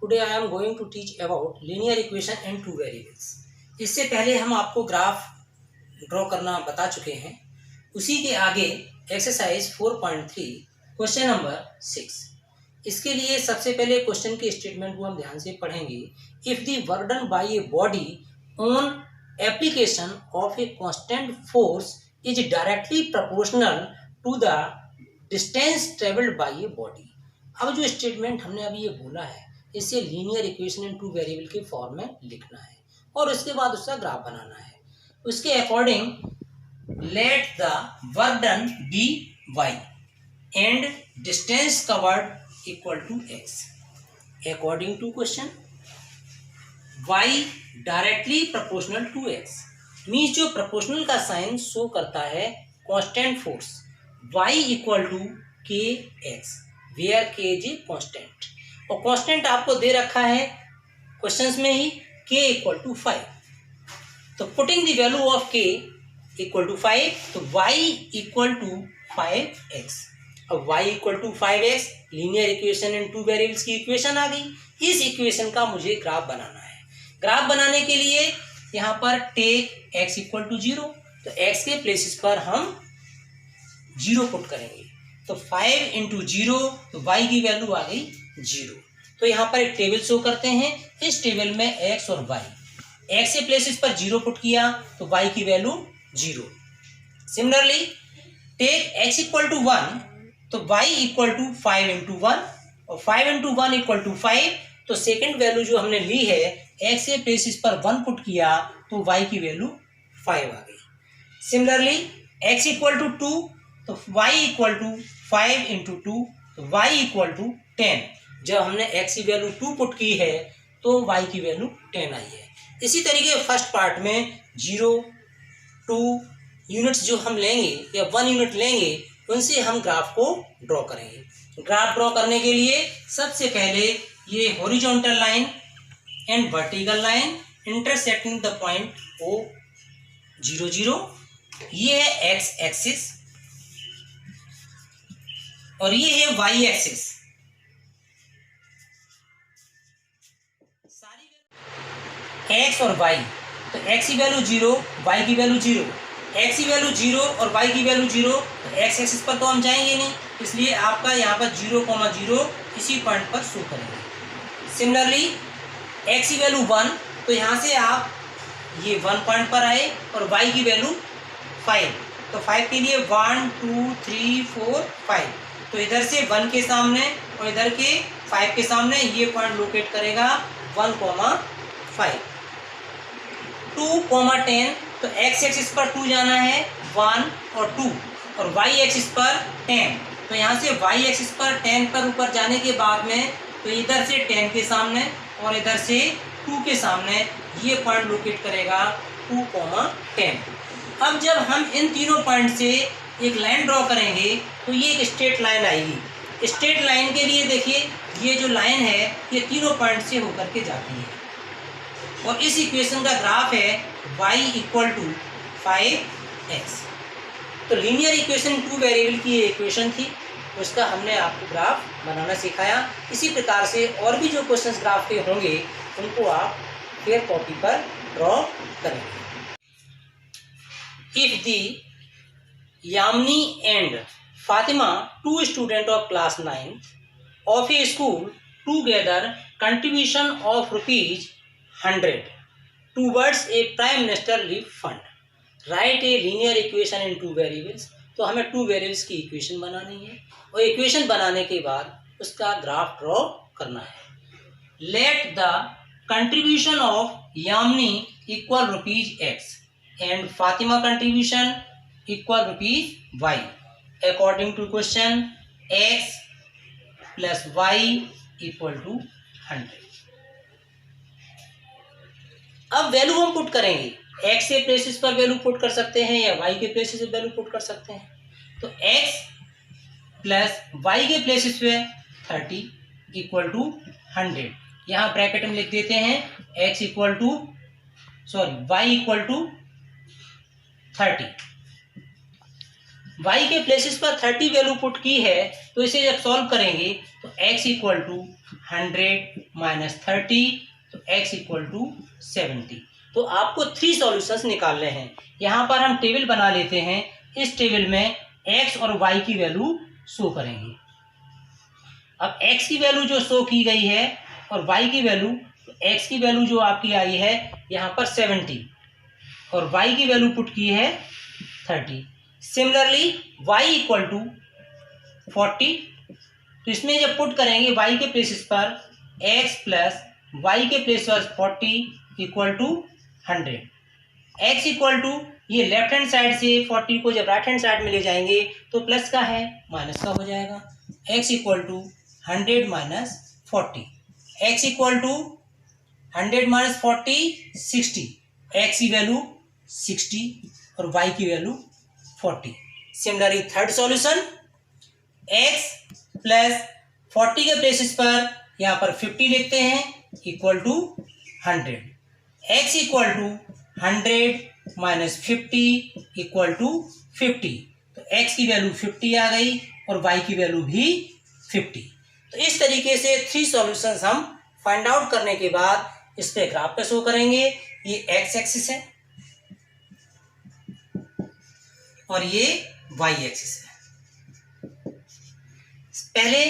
Today I am going to teach about linear equation and two variables. इससे पहले हम आपको ग्राफ ड्रॉ करना बता चुके हैं। उसी के आगे एक्सरसाइज 4.3 क्वेश्चन नंबर 6। इसके लिए सबसे पहले क्वेश्चन के स्टेटमेंट को हम ध्यान से पढ़ेंगे। If the work done by a body on application of a constant force is directly proportional to the distance travelled by a body. अब जो स्टेटमेंट हमने अभी ये बोला है, इसे linear equation in two variable के फॉर्म में लिखना है और उसके बाद उसका ग्राफ बनाना है। उसके according let the work done be y and distance covered equal to x. According to question y directly proportional to x means जो प्रोपोर्शनल का साइन शो करता है constant force y equal to k x where k is a constant, और constant आपको दे रखा है questions में ही k इक्वल टू 5। तो putting the value of k equal to 5, तो y इक्वल टू 5x। अब y equal to 5x linear equation in two variables की इक्वेशन आ गई। इस इक्वेशन का मुझे ग्राफ बनाना है। ग्राफ बनाने के लिए यहाँ पर टेक x इक्वल टू 0, तो x के प्लेसेस पर हम 0 पुट करेंगे। तो 5 इंटू 0, तो y की वैल्यू आ गई 0। तो यहाँ पर एक टेबल शो करते हैं। इस टेबल में x और y, x के प्लेसेस पर 0 पुट किया तो y की value 0। Similarly take x equal to 1, तो y इक्वल टू 5 इंटू 1, और 5 इंटू 1 इक्वल टू 5। तो सेकेंड वैल्यू जो हमने ली है x के प्लेसेस पर 1 पुट किया तो y की वैल्यू 5 आ गई। सिमिलरली x इक्वल टू 2, तो y इक्वल टू 5 इंटू 2, तो y इक्वल टू 10। जब हमने x की वैल्यू 2 पुट की है तो y की वैल्यू 10 आई है। इसी तरीके फर्स्ट पार्ट में 0, 2 यूनिट्स जो हम लेंगे या 1 यूनिट लेंगे, उनसे हम ग्राफ को ड्रॉ करेंगे। ग्राफ ड्रॉ करने के लिए सबसे पहले ये horizontal line and vertical line intersecting the point O 0 0, ये है x एक्सिस और ये है y एक्सिस। x और y, तो x की वैल्यू 0, y की वैल्यू 0, x की वैल्यू 0 और y की वैल्यू 0, तो x एक्सिस पर तो हम जाएंगे नहीं, इसलिए आपका यहाँ पर 0,0 इसी पॉइंट पर शो करेंगे। सिमिलरली x की वैल्यू 1, तो यहाँ से आप ये 1 पॉइंट पर आए और y की वैल्यू 5, तो 5 के लिए 1 2 3 4 5, तो इधर से 1 के सामने और इधर के 5 के सामने ये पॉइंट लोकेट करेगा 1,5। 2,10, तो x एक्सिस पर 2 जाना है 1 और 2, और y एक्सिस पर 10, तो यहाँ से y एक्सिस पर 10 पर ऊपर जाने के बाद में तो इधर से 10 के सामने और इधर से 2 के सामने ये पॉइंट लोकेट करेगा 2,10। अब जब हम इन तीनों पॉइंट से एक लाइन ड्रॉ करेंगे तो ये एक स्ट्रेट लाइन आएगी। स्ट्रेट लाइन के लिए देखिए ये जो लाइन है ये तीनों पॉइंट से होकर के जाती है, और इस इक्वेशन का ग्राफ है y इक्वल टू 5x। तो लीनियर इक्वेशन टू वेरिएबल की ये इक्वेशन थी, उसका हमने आपको ग्राफ बनाना सिखाया। इसी प्रकार से और भी जो क्वेश्चंस ग्राफ के होंगे उनको आप फिर कॉपी पर ड्रॉ करेंगे। If the Yamini and Fatima, 2 student of class 9 of a school, together contribution of ₹100 towards a prime minister relief fund, write a linear equation in two variables। तो हमें 2 वेरिएबल्स की इक्वेशन बनानी है और इक्वेशन बनाने के बाद उसका ग्राफ ड्रॉ करना है। Let the contribution of Yamini equal ₹X and Fatima contribution equal ₹Y। According to question x plus y equal to 100। अब वैल्यू हम पुट करेंगे, x के प्लेसेस पर वैल्यू पुट कर सकते हैं या y के प्लेसेस पर वैल्यू पुट कर सकते हैं। तो x प्लस y के प्लेसेस पे 30 इक्वल टू 100, यहाँ ब्रैकेट में लिख देते हैं y इक्वल टू 30। y के प्लेसेस पर 30 वैल्यू पुट की है, तो इसे जब सॉल्व करेंगे तो x इक्वल टू 100 माइनस 30, तो x इक्वल टू 70। तो आपको 3 सॉल्यूशंस निकालने हैं। यहाँ पर हम टेबल बना लेते हैं। इस टेबल में x और y की वैल्यू शो करेंगे। अब x की वैल्यू जो शो की गई है और y की वैल्यू, तो x की वैल्यू जो आपकी आई है यहाँ पर 70 और y की वैल्यू पुट की है 30। सिमिलरली y इक्वल टू 40, तो इसमें जब पुट करेंगे y के प्लेसेस पर x प्लस y के प्लेस पर 40 equal to 100। x equal to, ये लेफ्ट हैंड साइड से 40 को जब राइट हैंड साइड में ले जाएंगे तो प्लस का है माइनस का हो जाएगा। x equal to 100 minus 40, x equal to 100 minus 40 60, x की वैल्यू 60 और y की value 40। Similarly third solution, x plus 40 के प्लेसेस पर यहाँ पर 50 लिखते हैं equal to 100, x equal to 100 minus 50 equal to 50। तो x की वैल्यू 50 आ गई और y की वैल्यू भी 50। तो इस तरीके से 3 सॉल्यूशंस हम फाइंड आउट करने के बाद इस पे ग्राफ पे शो करेंगे। ये x एक्सिस है और ये y एक्सिस है। पहले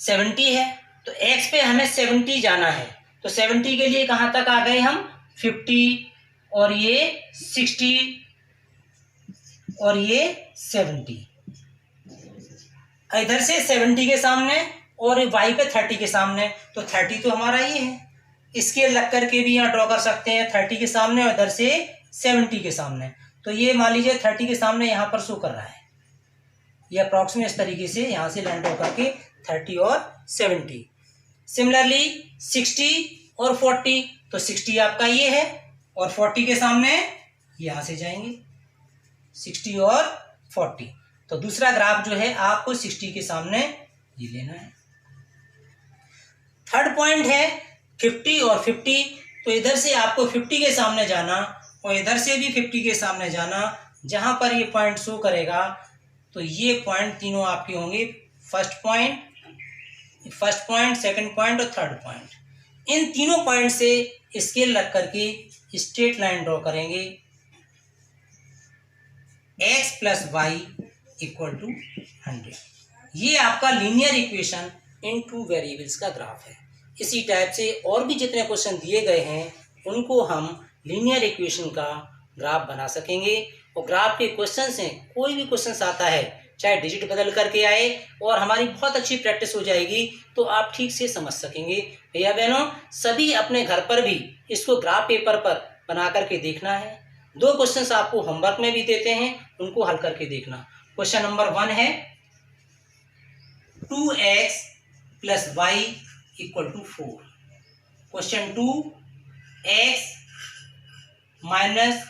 70 है तो x पे हमें 70 जाना है, तो 70 के लिए कहाँ तक आ गए हम 50 और ये 60 और ये 70। इधर से 70 के सामने और y पे 30 के सामने, तो 30 तो हमारा ये है। इसके लग करके भी यहाँ ड्रॉ कर सकते हैं 30 के सामने और इधर से 70 के सामने। तो ये मान लीजिए 30 के सामने यहाँ पर शो कर रहा है। ये अप्रॉक्सीमेट इस तरीके से यहाँ से लाइन ड्रॉ करके 30 और 70। सिमिलरली 60 और 40, तो 60 आपका ये है और 40 के सामने यहाँ से जाएंगे 60 और 40। तो दूसरा ग्राफ जो है आपको 60 के सामने ये लेना है। थर्ड पॉइंट है 50 और 50, तो इधर से आपको 50 के सामने जाना और इधर से भी 50 के सामने जाना। जहां पर ये पॉइंट शो करेगा तो ये पॉइंट तीनों आपके होंगे, फर्स्ट पॉइंट, सेकंड पॉइंट और थर्ड पॉइंट। इन तीनों पॉइंट से स्केल लग करके स्ट्रेट लाइन ड्रॉ करेंगे। x plus y equal to 100। ये आपका लीनियर इक्वेशन इन 2 वेरिएबल्स का ग्राफ है। इसी टाइप से और भी जितने क्वेश्चन दिए गए हैं उनको हम लीनियर इक्वेशन का ग्राफ बना सकेंगे। और ग्राफ के क्वेश्चन से कोई भी क्वेश्चन आता है, चाहे डिजिट बदल करके आए, और हमारी बहुत अच्छी प्रैक्टिस हो जाएगी तो आप ठीक से समझ सकेंगे। भैया बहनों, सभी अपने घर पर भी इसको ग्राफ पेपर पर बना करके देखना है। 2 क्वेश्चंस आपको होमवर्क में भी देते हैं, उनको हल करके देखना। क्वेश्चन नंबर 1 है 2x plus y equal to 4। Question 2 x minus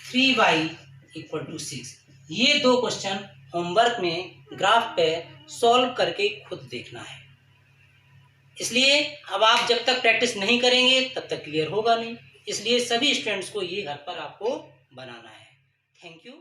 3y equal to 6। ये 2 क्वेश्चन होमवर्क में ग्राफ पे सॉल्व करके खुद देखना है। इसलिए अब आप जब तक प्रैक्टिस नहीं करेंगे तब तक क्लियर होगा नहीं। इसलिए सभी स्टूडेंट्स को ये घर पर आपको बनाना है। Thank you.